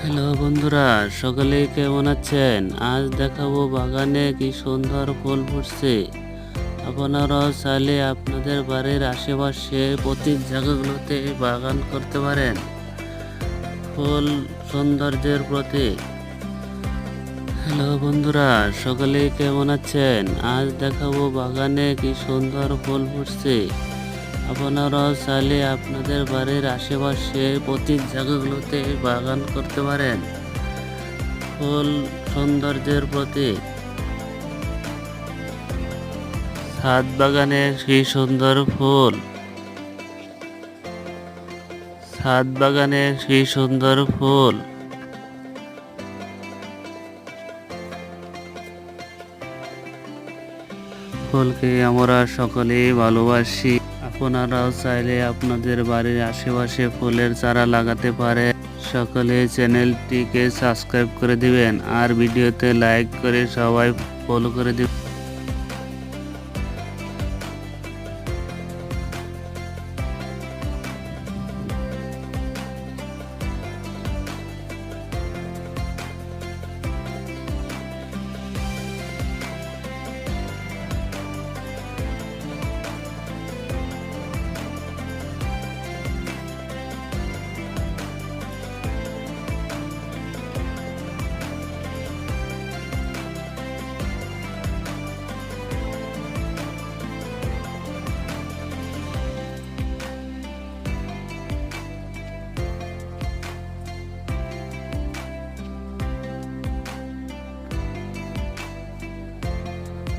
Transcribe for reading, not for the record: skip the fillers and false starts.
Hello বন্ধুরা, সকলে কেমন আছেন? আজ দেখাবো বাগানে কি সুন্দর ফুল ফুটছে। আপনারাও চাইলে আপনাদের বাড়ির আশেপাশে প্রতি জায়গাগুলোতে বাগান করতে পারেন। ফুল সৌন্দর্যের প্রতীক। হ্যালো বন্ধুরা, সকলে কেমন আছেন? আজ দেখাবো বাগানে কি সুন্দর ফুল ফুটছে। আপনারাও চাইলে আপনাদের বাড়ির আশেপাশে প্রতি জায়গাগুলোতে বাগান করতে পারেন। ফুল সৌন্দর্যের প্রতীক। ছাদ বাগানে কি সুন্দর ফুল। ছাদ বাগানে কি সুন্দর ফুল। ফুলকে আমরা সকলেই ভালোবাসি। আপনারাও চাইলে আপনাদের বাড়ির আশেপাশে ফুলের চারা লাগাতে পারেন। সকলে চ্যানেলটিকে সাবস্ক্রাইব করে দিবেন আর ভিডিওতে লাইক করে সবাই ফলো করে দিবেন।